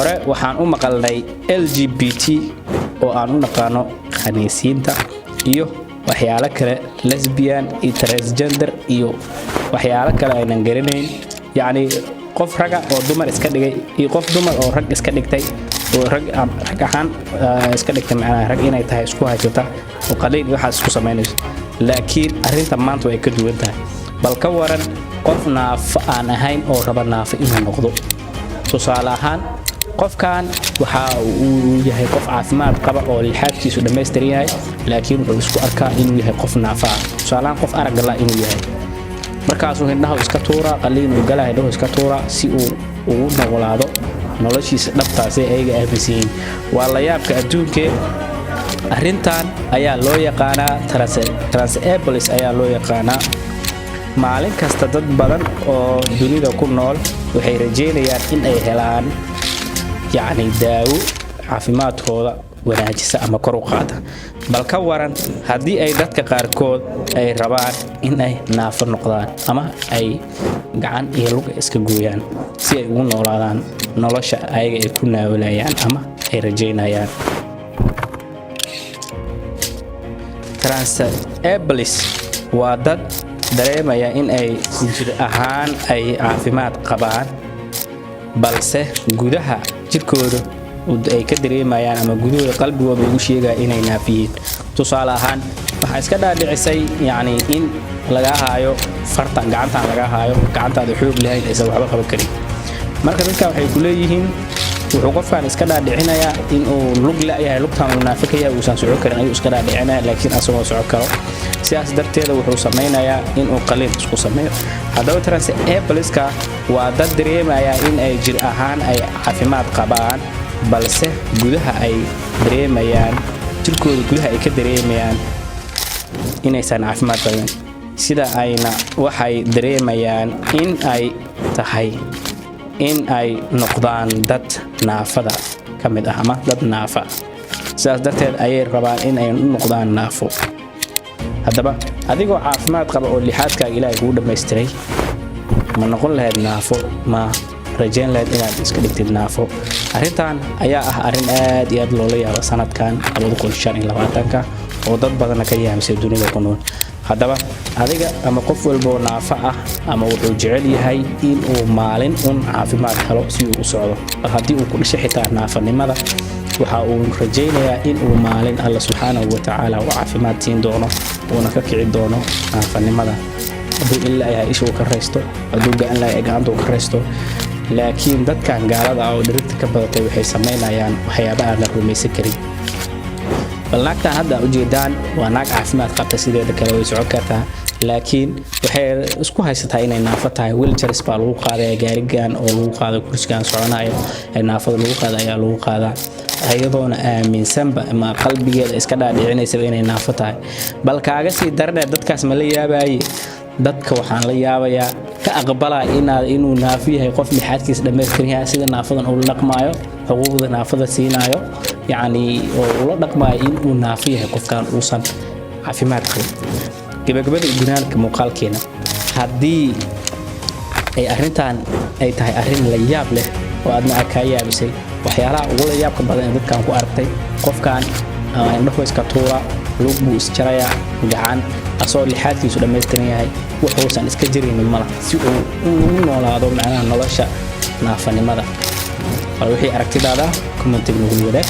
hore waxaan u maqalnay LGBT oo aan u naqaano khaniisiinta iyo waxyaalo kale lesbian iyo transgender iyo waxyaalo kale aynan garanayn yani qof raga oo dumar iska dhigay iyo qof dumar oo rag iska dhigtay oo rag ahaan iska dhigtay macnaha rag inay tahay isku haysata oo qaliin waxa isku sameynayso laakiin arinta maanta way ka duwan tahay bal ka waran qof naaf aan ahayn oo raba naaf inuu noqdo tusaale ahaan qofkan waxa uu yahay qof caafimaad qaba oo lixaadkiisu dhameystiran yahay laakiin wuxuu isku arkaa inuu yahay qof naaf ah tusaale ahaan qof arag la inuu yahay markaasuu hindhaha iska tuura qaliin uu galaa hindhaha iska tuura si uu ugu noolaado noloshiisa dhabtaas ee ayga aaminsan waa la yaabka adduunka arintan ayaa loo yaqaanaa transableis ayaa loo yaqaanaa maalin kasta dad badan oo dunida ku nool waxay rajeynayaan in ay helaan يعني داو caafimaadkooda wanaajisa ama kor u qaada bal ka waran hadii ay dadka qaarkood ay rabaan in ay naafo noqdaan ama ay gacan iyo lug iska gooyaan si ay ugu noolaadaan nolosha ayaga ay ku naawilayaan ama ay rajeynayaan transableis waa dad dareemaya in ay jir ahaan ay caafimaad qabaan balse gudaha jirkooda ay ka dareemayaan ama gudahooda qalbigooda ugu sheegaya inay naafiyiin tusaale ahaan waxa iska dhaadhicisay yani in laga haayo farta gacantan laga haayo gacantaada xoog lahayn aysan waxba qaban karin marka dadka waxay ku leeyihiin wuxuu qofkan iska dhaadhicinayaa in uu lug la yahay lugtan uu naafika yahay uusan socon karin ayuu iska dhaadhicinaya laakiin asagoo socon karo sidaas darteeda wuxuu sameynayaa in uu qaliin isku sameeyo haddaba transableiska waa dad dareemaya in ay jir ahaan ay caafimaad qabaan balse gudaha ay dareemayaan jirkooda gudaha ay ka dareemayaan inaysan caafimaad qabin sida ayna waxay dareemayaan in ay tahay in ay noqdaan dad naafada kamid ah ama dad naafa sidaas darteed ayay rabaan in ay noqdaan naafo haddaba adigoo caafimaad qaba oo lixaadkaaga ilaahay kugu dhameystiray ma noqon lahayd naafo ma rajayn lahayd inaad iska dhigtid naafo arintan ayaa ah arin aad iyo aad loola yaabo sanadkan 2025 oo dad badan ka yaamsay dunida ku nool haddaba adiga ama qof walba naafo ah ama wuxuu jecel yahay in uu maalin caafimaad helo si uu u socdo haddii uu ku dhashay xitaa naafanimada waxa uu rajaynayaa in uu maalin Allah subhanahu wa ta'ala uu caafimaad siin doono oo ka kici doono naafanimada haduu ilaa ay ishu ka reysto haduu gacan la ay gacantu ka reysto laakiin dadkan gaalada oo dhirta ka badatay waxay sameynayaan waxyaabo aan la rumaysan karin balnaagtan hadda ujeedaan waa naag caafimaad qabta sideeda kale way socon kartaa laakiin waxay isku haysataa inay naafo tahay wheelchair baa lagu qaaday gaarigan oo lagu qaaday kursigan soconayo ay naafada lagu qaaday ayaa lagu qaadaa ayadoona aaminsanba ama qalbigeeda iska dhaadhicinaysa inay naafo tahay bal kaaga sii darnaa dadkaas ma la yaabaayay dadka waxaan la yaabayaa ka aqbalaa inuu naafo yahay qof lixaadkiisa dhameystiran yahay sida naafadan uu dhaqmaayo xuquuqda naafada siinayo yani oo la dhaqmaayo inuu naafo yahay qofkan uusan caafimaad qabin gabagabada gunaanka muuqaalkeena haddii ay arintan ay tahay arin la yaab leh oo aadna ka yaabisay waxyaalaha ugu la yaabka badan ee dadkan ku aragtay qofkan indhaha iska tuura lug buu isjaraya gacan asoo lixaadkiisu dhameystiran yahay wuxuusan iska jirinin mala si uu u noolaado macnaha nolosha naafanimada wixii aragtidaada comment-iga nagu wadaag